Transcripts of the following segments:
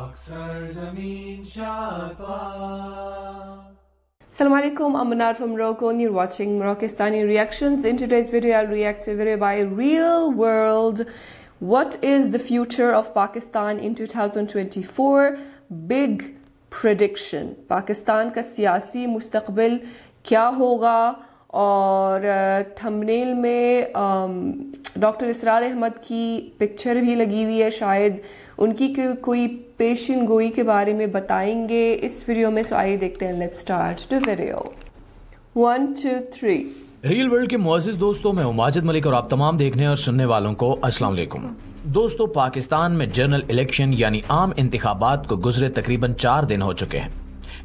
Assalamu alaikum, I'm Manar from Morocco and you're watching Moroccastani Reactions. In today's video, I'll react to a video by Real World. What is the future of Pakistan in 2024? Big prediction. Pakistan का सियासी मुस्तकबिल क्या होगा? और thumbnail में doctor इसरार अहमद की picture भी लगी हुई है, शायद उनकी कोई पेशन गोई के बारे में बताएंगे इस वीडियो में। सो आइए देखते हैं, let's start the video. 1 2 3। Real world के मुअज़्ज़िज़ दोस्तों, मैं हूं माजिद मलिक और आप तमाम देखने और सुनने वालों को अस्सलाम वालेकुम। दोस्तों, पाकिस्तान में जनरल इलेक्शन यानी आम इंतखाबात को गुजरे तकरीबन 4 दिन हो चुके हैं।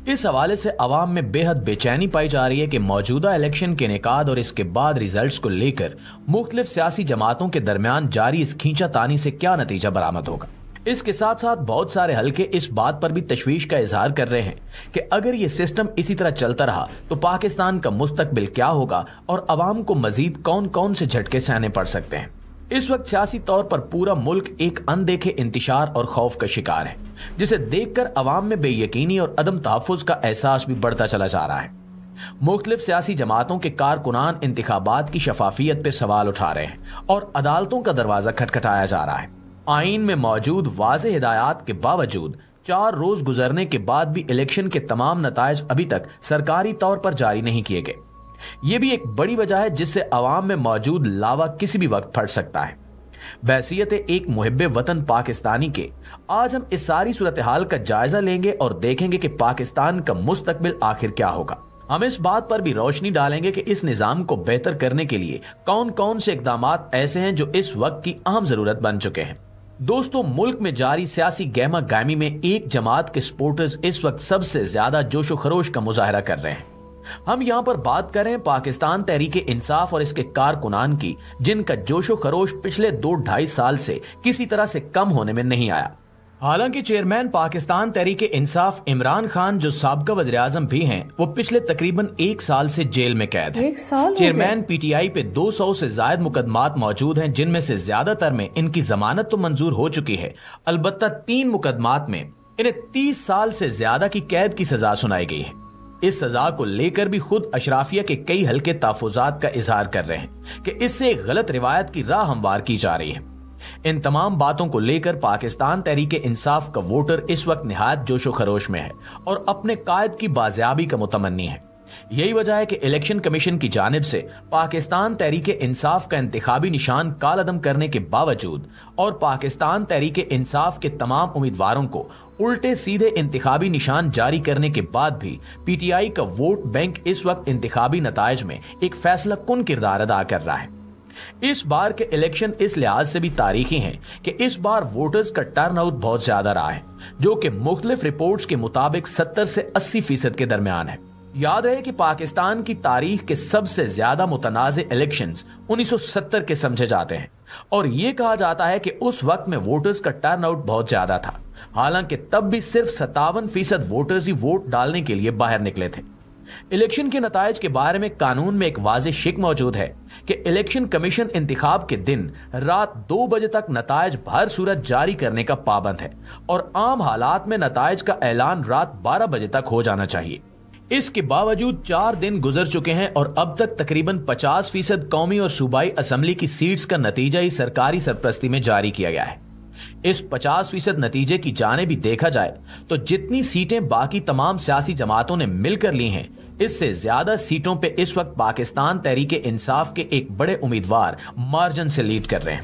इस हवाले से अवाम में बेहद बेचैनी पाई जा रही है कि मौजूदा इलेक्शन के इनेकाद और इसके बाद रिजल्ट्स को लेकर मुख्तलिफ सियासी जमातों के दरमियान जारी इस खींचातानी से क्या नतीजा बरामद होगा। इसके साथ साथ बहुत सारे हलके इस बात पर भी तशवीश का इजहार कर रहे हैं कि अगर ये सिस्टम इसी तरह चलता रहा तो पाकिस्तान का मुस्तकबिल क्या होगा और अवाम को मजीद कौन कौन से झटके सहने पड़ सकते हैं। इस वक्त सियासी तौर पर पूरा मुल्क एक अनदेखे इंतशार और खौफ का शिकार है, जिसे देखकर अवाम में बेयकीनी और अदम तहफ़्फ़ुज़ का एहसास भी बढ़ता चला जा रहा है। मुख्तलिफ सियासी जमातों के कारकुनान इंतखाबात की शफाफियत पर सवाल उठा रहे हैं और अदालतों का दरवाजा खटखटाया जा रहा है। आईन में मौजूद वाज़े हिदायत के बावजूद 4 रोज गुजरने के बाद भी इलेक्शन के तमाम नताइज अभी तक सरकारी तौर पर जारी नहीं किए गए। ये भी एक बड़ी वजह है जिससे अवाम में मौजूद लावा किसी भी वक्त फट सकता है। बहैसियत एक मुहिब्बे वतन पाकिस्तानी के आज हम इस सारी सूरत हाल का जायजा लेंगे और देखेंगे कि पाकिस्तान का मुस्तकबिल आखिर क्या होगा। हम इस बात पर भी रोशनी डालेंगे कि इस निजाम को बेहतर करने के लिए कौन कौन से इकदामात ऐसे हैं जो इस वक्त की अहम जरूरत बन चुके हैं। दोस्तों, मुल्क में जारी सियासी गहमा गहमी में एक जमात के सपोर्टर्स इस वक्त सबसे ज्यादा जोशो खरोश का मुजाहरा कर रहे हैं। हम यहाँ पर बात करें पाकिस्तान तहरीके इंसाफ और इसके कारकुनान की, जिनका जोशो खरोश पिछले 2-2.5 साल से किसी तरह से कम होने में नहीं आया। हालांकि चेयरमैन पाकिस्तान तहरीके इंसाफ इमरान खान, जो साबका वज़ीर आज़म भी हैं, वो पिछले तकरीबन 1 साल से जेल में कैद है। चेयरमैन पीटीआई पे 200 से ज्यादा मुकदमात मौजूद हैं, जिनमें से ज्यादातर में इनकी जमानत तो मंजूर हो चुकी है, अलबत्ता 3 मुकदमात में इन्हें 30 साल से ज्यादा की कैद की सजा सुनाई गई है। इस सजा को लेकर भी खुद अशराफिया के कई हल्के तहफ़्फ़ुज़ात का इजहार कर रहे हैं कि इससे एक गलत रिवायत की राह हमवार की जा रही है। इन तमाम बातों को लेकर पाकिस्तान तहरीके इंसाफ का वोटर इस वक्त निहायत जोशो खरोश में है और अपने कायद की बाजियाबी का मुतमन्नी है। यही वजह है कि इलेक्शन कमीशन की जानिब से पाकिस्तान तहरीके इंसाफ का इंतखाबी निशान कालअदम करने के बावजूद और पाकिस्तान तहरीके इंसाफ के तमाम उम्मीदवारों को उल्टे सीधे इंतखाबी निशान जारी करने के बाद भी पीटीआई का वोट बैंक इस वक्त इंतखाबी नताइज में एक फैसला कुन किरदार अदा कर रहा है। इस बार के इलेक्शन इस लिहाज से भी तारीखी हैं कि इस बार वोटर्स का टर्नआउट बहुत ज्यादा रहा है, जो कि मुख्तलिफ रिपोर्ट्स के मुताबिक 70 से 80% के दरमियान है। याद रहे कि पाकिस्तान की तारीख के सबसे ज्यादा मुतनाज़े इलेक्शंस 1970 के समझे जाते हैं और ये कहा जाता है कि उस वक्त में वोटर्स का टर्नआउट बहुत ज्यादा था। हालांकि तब भी सिर्फ 57% वोटर्स ही वोट डालने के लिए बाहर निकले थे। इलेक्शन के नताइज के बारे में कानून में एक वाज़ेह शिक मौजूद है कि इलेक्शन कमीशन इंतखाब के दिन रात 2 बजे तक नताइज हर सूरत जारी करने का पाबंद है और आम हालात में नताइज का ऐलान रात 12 बजे तक हो जाना चाहिए। इसके बावजूद 4 दिन गुजर चुके हैं और अब तक तकरीबन 50% कौमी और सूबाई असम्बली की सीट्स का नतीजा ही सरकारी सरपरस्ती में जारी किया गया है। इस 50% नतीजे की जाने भी देखा जाए तो जितनी सीटें बाकी तमाम सियासी जमातों ने मिलकर ली हैं, इससे ज्यादा सीटों पे इस वक्त पाकिस्तान तहरीके इंसाफ के एक बड़े उम्मीदवार मार्जिन से लीड कर रहे हैं।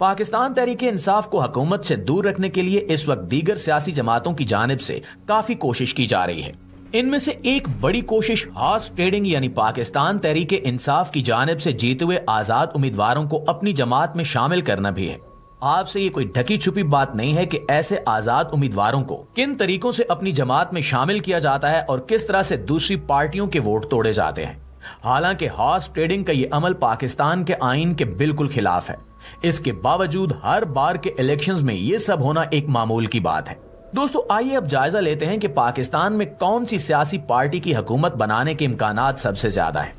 पाकिस्तान तहरीके इंसाफ को हुकूमत से दूर रखने के लिए इस वक्त दीगर सियासी जमातों की जानिब से काफी कोशिश की जा रही है। इनमें से एक बड़ी कोशिश हॉर्स ट्रेडिंग यानी पाकिस्तान तहरीके इंसाफ की जानिब से जीते हुए आजाद उम्मीदवारों को अपनी जमात में शामिल करना भी है। आपसे ये कोई ढकी छुपी बात नहीं है कि ऐसे आजाद उम्मीदवारों को किन तरीकों से अपनी जमात में शामिल किया जाता है और किस तरह से दूसरी पार्टियों के वोट तोड़े जाते हैं। हालांकि हॉर्स ट्रेडिंग का ये अमल पाकिस्तान के आईन के बिल्कुल खिलाफ है। इसके बावजूद हर बार के इलेक्शंस में ये सब होना एक मामूल की बात है। दोस्तों, आइए अब जायजा लेते हैं कि पाकिस्तान में कौन सी सियासी पार्टी की हुकूमत बनाने के इम्कानात सबसे ज्यादा है।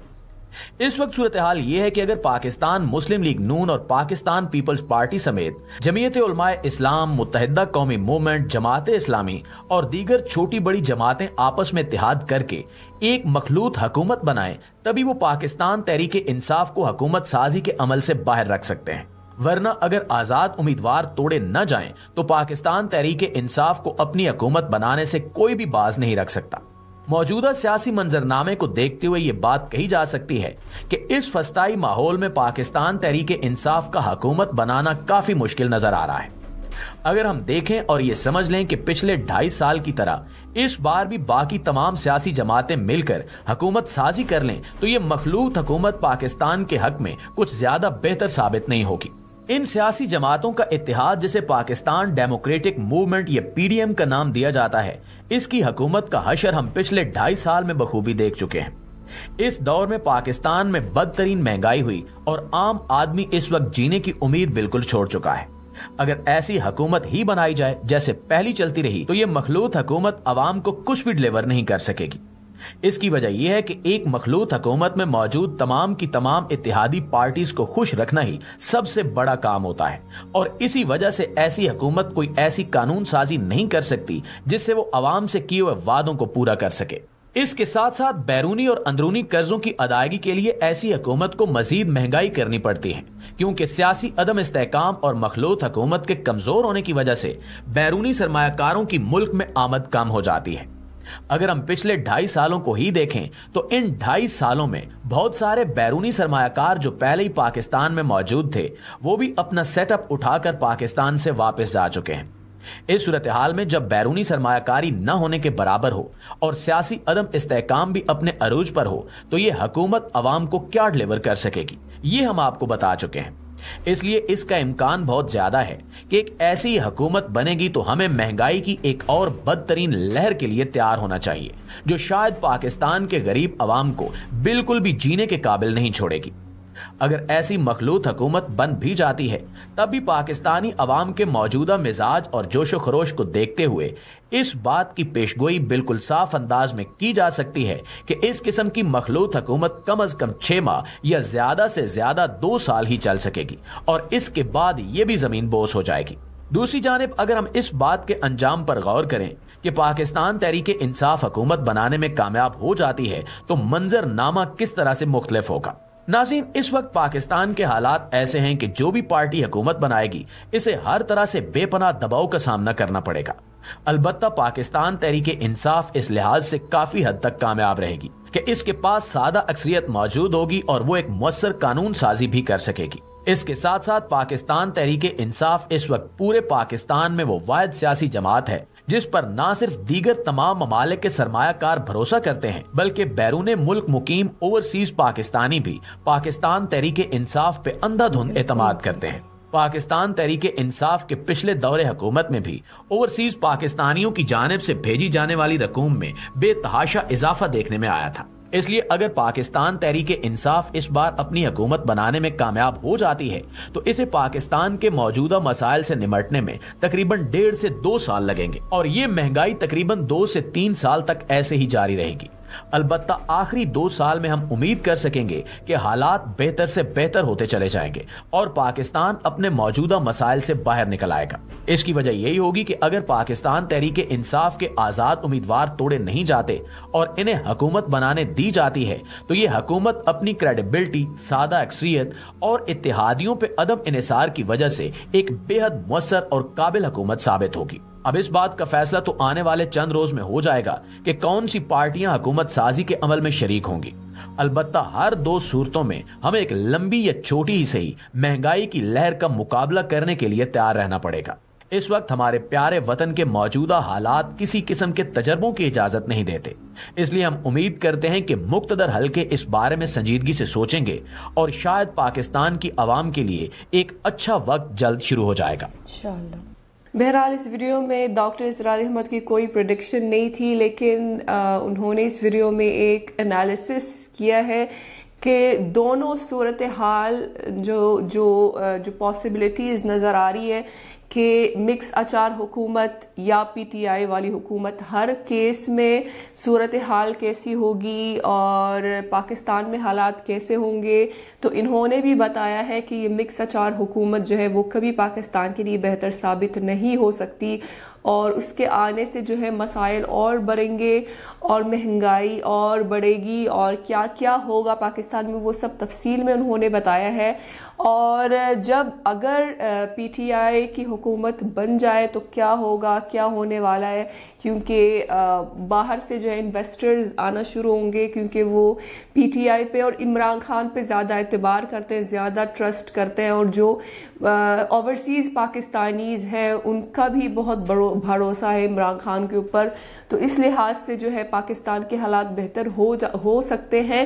इस वक्त सूरत हाल यह है कि अगर पाकिस्तान मुस्लिम लीग नून और पाकिस्तान पीपल्स पार्टी समेत जमीयत उलमाए इस्लाम, मुत्तहिदा कौमी मूवमेंट, जमात इस्लामी और दीगर छोटी बड़ी जमातें आपस में इत्तेहाद करके एक मखलूत हुकूमत बनाएं, तभी वो पाकिस्तान तहरीक इंसाफ को हुकूमत साजी के अमल से बाहर रख सकते हैं। वरना अगर आजाद उम्मीदवार तोड़े न जाएं तो पाकिस्तान तहरीक इंसाफ को अपनी हुकूमत बनाने से कोई भी बाज नहीं रख सकता। मौजूदा सियासी मंजरनामे को देखते हुए ये बात कही जा सकती है कि इस फस्ताई माहौल में पाकिस्तान तहरीक इंसाफ का हुकूमत बनाना काफी मुश्किल नजर आ रहा है। अगर हम देखें और ये समझ लें कि पिछले 2.5 साल की तरह इस बार भी बाकी तमाम सियासी जमातें मिलकर हुकूमत साजी कर लें तो ये मखलूत हुकूमत पाकिस्तान के हक में कुछ ज्यादा बेहतर साबित नहीं होगी। इन सियासी जमातों का इत्तेहाद, जिसे पाकिस्तान डेमोक्रेटिक मूवमेंट या पीडीएम का नाम दिया जाता है, इसकी हुकूमत का हशर हम पिछले 2.5 साल में बखूबी देख चुके हैं। इस दौर में पाकिस्तान में बदतरीन महंगाई हुई और आम आदमी इस वक्त जीने की उम्मीद बिल्कुल छोड़ चुका है। अगर ऐसी हुकूमत ही बनाई जाए जैसे पहली चलती रही तो ये मखलूत हुकूमत अवाम को कुछ भी डिलीवर नहीं कर सकेगी। इसकी वजह यह है कि एक मखलूत हुकूमत में मौजूद तमाम की तमाम इत्तेहादी पार्टीज को खुश रखना ही सबसे बड़ा काम होता है और इसी वजह से ऐसी हुकूमत कोई ऐसी कानून साजी नहीं कर सकती जिससे वो अवाम से किए हुए वादों को पूरा कर सके। इसके साथ साथ बैरूनी और अंदरूनी कर्जों की अदायगी के लिए ऐसी हुकूमत को मजीद महंगाई करनी पड़ती है, क्योंकि सियासी अदम इस्तेहकाम और मखलूत हुकूमत के कमजोर होने की वजह से बैरूनी सरमायाकारों की मुल्क में आमद कम हो जाती है। अगर हम पिछले 2.5 सालों को ही देखें तो इन 2.5 सालों में बहुत सारे बैरूनी सरमायाकार जो पहले ही पाकिस्तान में मौजूद थे वो भी अपना सेटअप उठाकर पाकिस्तान से वापस जा चुके हैं। इस सूरत हाल में जब बैरूनी सरमायाकारी न होने के बराबर हो और सियासी अदम इस्तेहकाम भी अपने अरूज पर हो तो ये हुकूमत अवाम को क्या डिलीवर कर सकेगी, ये हम आपको बता चुके हैं। इसलिए इसका इम्कान बहुत ज्यादा है कि एक ऐसी हुकूमत बनेगी तो हमें महंगाई की एक और बदतरीन लहर के लिए तैयार होना चाहिए जो शायद पाकिस्तान के गरीब अवाम को बिल्कुल भी जीने के काबिल नहीं छोड़ेगी। अगर ऐसी मखलूत हुकूमत बन भी जाती है तब भी पाकिस्तानी अवाम के मौजूदा मिजाज और जोशो खरोश को देखते हुए इस बात की पेशगोई बिल्कुल साफ अंदाज में की जा सकती है कि इस किस्म की मखलूत हुकूमत कम अज कम 6 माह या ज्यादा से ज्यादा 2 साल ही चल सकेगी और इसके बाद ये भी जमीन बोस हो जाएगी। दूसरी जानिब अगर हम इस बात के अंजाम पर गौर करें कि पाकिस्तान तहरीक इंसाफ हुकूमत बनाने में कामयाब हो जाती है तो मंजरनामा किस तरह से मुख्तलिफ होगा। नाज़रीन, इस वक्त पाकिस्तान के हालात ऐसे हैं कि जो भी पार्टी हुकूमत बनाएगी इसे हर तरह से बेपनाह दबाव का सामना करना पड़ेगा। अलबत्ता पाकिस्तान तहरीक इंसाफ इस लिहाज से काफी हद तक कामयाब रहेगी कि इसके पास सादा अक्सरियत मौजूद होगी और वो एक मुअस्सर कानून साजी भी कर सकेगी। इसके साथ साथ पाकिस्तान तहरीक इंसाफ इस वक्त पूरे पाकिस्तान में वो वाहिद सियासी जमात है जिस पर ना सिर्फ दीगर तमाम ममालिक के सरमायाकार भरोसा करते हैं बल्कि बैरूने मुल्क मुकीम ओवरसीज पाकिस्तानी भी पाकिस्तान तहरीक इंसाफ पे अंधाधुंध एतमाद करते हैं। पाकिस्तान तहरीक इंसाफ के पिछले दौरे हुकूमत में भी ओवरसीज पाकिस्तानियों की जानिब से भेजी जाने वाली रकूम में बेतहाशा इजाफा देखने में आया था। इसलिए अगर पाकिस्तान तहरीक इंसाफ इस बार अपनी हुकूमत बनाने में कामयाब हो जाती है तो इसे पाकिस्तान के मौजूदा मसाइल से निमटने में तकरीबन 1.5 से 2 साल लगेंगे और ये महंगाई तकरीबन 2 से 3 साल तक ऐसे ही जारी रहेगी। अलबत्ता आखिरी 2 साल में हम उम्मीद कर सकेंगे कि हालात बेहतर से बेहतर होते चले जाएंगे और पाकिस्तान अपने मौजूदा मसाइल से बाहर निकल आएगा। इसकी वजह यही होगी कि अगर पाकिस्तान तहरीक इंसाफ के आजाद उम्मीदवार तोड़े नहीं जाते और इन्हें हुकूमत बनाने दी जाती है तो ये हुकूमत अपनी क्रेडिबिलिटी, सादा अक्सरियत और इत्तेहादियों पे अदम इन्हिसार की वजह से एक बेहद मुअस्सर और काबिल हुकूमत साबित होगी। अब इस बात का फैसला तो आने वाले चंद रोज में हो जाएगा कि कौन सी पार्टियां हुकूमत साजी के अमल में शरीक होंगी। अलबत्ता हर 2 सूरतों में हमें एक लंबी या छोटी ही सही महंगाई की लहर का मुकाबला करने के लिए तैयार रहना पड़ेगा। इस वक्त हमारे प्यारे वतन के मौजूदा हालात किसी किस्म के तजर्बों की इजाजत नहीं देते, इसलिए हम उम्मीद करते हैं कि मुक्तदर हल्के इस बारे में संजीदगी से सोचेंगे और शायद पाकिस्तान की आवाम के लिए एक अच्छा वक्त जल्द शुरू हो जाएगा। बहरहाल इस वीडियो में डॉक्टर इसरार अहमद की कोई प्रेडिक्शन नहीं थी, लेकिन उन्होंने इस वीडियो में एक एनालिसिस किया है कि दोनों सूरत हाल जो पॉसिबिलिटीज़ नज़र आ रही है कि मिक्स अचार हुकूमत या पीटीआई वाली हुकूमत, हर केस में सूरत हाल कैसी होगी और पाकिस्तान में हालात कैसे होंगे। तो इन्होंने भी बताया है कि ये मिक्स अचार हुकूमत जो है वो कभी पाकिस्तान के लिए बेहतर साबित नहीं हो सकती और उसके आने से जो है मसाइल और बढ़ेंगे और महंगाई और बढ़ेगी और क्या क्या होगा पाकिस्तान में, वो सब तफसील में उन्होंने बताया है। और जब अगर पीटीआई की हुकूमत बन जाए तो क्या होगा, क्या होने वाला है, क्योंकि बाहर से जो है इन्वेस्टर्स आना शुरू होंगे, क्योंकि वो पीटीआई पे और इमरान खान पे ज़्यादा एतबार करते हैं, ज़्यादा ट्रस्ट करते हैं और जो ओवरसीज़ पाकिस्तानीज़ हैं उनका भी बहुत भरोसा है इमरान खान के ऊपर। तो इस लिहाज से जो है पाकिस्तान के हालात बेहतर हो सकते हैं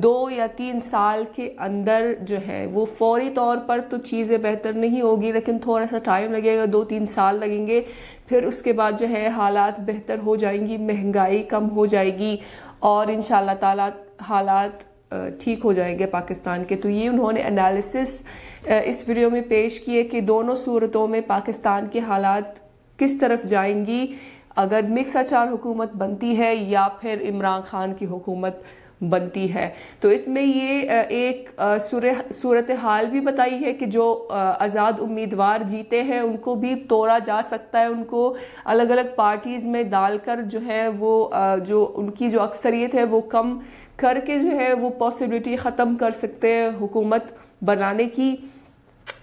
2 या 3 साल के अंदर जो है। वो फौरी तौर पर तो चीज़ें बेहतर नहीं होगी, लेकिन थोड़ा सा टाइम लगेगा, 2-3 साल लगेंगे। फिर उसके बाद जो है हालात बेहतर हो जाएंगी, महंगाई कम हो जाएगी और इंशाल्लाह ताला हालात ठीक हो जाएंगे पाकिस्तान के। तो ये उन्होंने एनालिसिस इस वीडियो में पेश किए कि दोनों सूरतों में पाकिस्तान के हालात किस तरफ जाएंगी अगर मिक्स अचार हुकूमत बनती है या फिर इमरान खान की हुकूमत बनती है। तो इसमें ये एक सूरत हाल भी बताई है कि जो आज़ाद उम्मीदवार जीते हैं उनको भी तोड़ा जा सकता है, उनको अलग अलग पार्टीज में डालकर जो है वो जो उनकी जो अक्सरियत है वो कम करके जो है वो पॉसिबिलिटी ख़त्म कर सकते हैं हुकूमत बनाने की।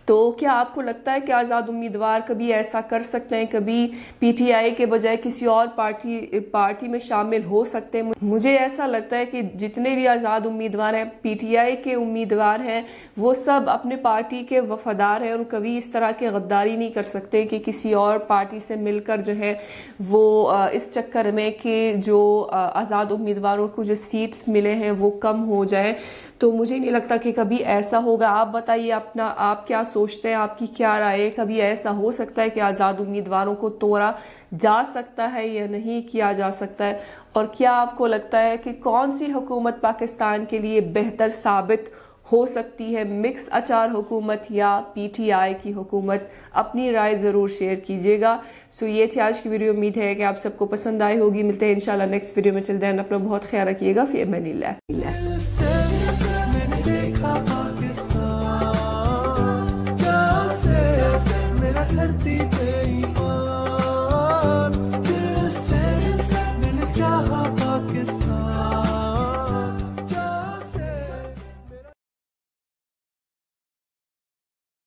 तो क्या आपको लगता है कि आज़ाद उम्मीदवार कभी ऐसा कर सकते हैं, कभी पीटीआई के बजाय किसी और पार्टी में शामिल हो सकते हैं? मुझे ऐसा लगता है कि जितने भी आज़ाद उम्मीदवार हैं, पीटीआई के उम्मीदवार हैं, वो सब अपने पार्टी के वफादार हैं और कभी इस तरह की गद्दारी नहीं कर सकते कि किसी और पार्टी से मिलकर जो है वो इस चक्कर में कि जो आज़ाद उम्मीदवारों को जो सीट्स मिले हैं वो कम हो जाए। तो मुझे नहीं लगता कि कभी ऐसा होगा। आप बताइए अपना, आप क्या सोचते हैं, आपकी क्या राय है? कभी ऐसा हो सकता है कि आज़ाद उम्मीदवारों को तोड़ा जा सकता है या नहीं किया जा सकता है? और क्या आपको लगता है कि कौन सी हुकूमत पाकिस्तान के लिए बेहतर साबित हो सकती है, मिक्स अचार हुकूमत या पीटीआई की हुकूमत? अपनी राय ज़रूर शेयर कीजिएगा। सो ये थी आज की वीडियो। उम्मीद है कि आप सबको पसंद आई होगी। मिलते हैं इंशाल्लाह नेक्स्ट वीडियो में। चलते हैं, अपना बहुत ख्याल रखिएगा। फ़ी अमानिल्लाह।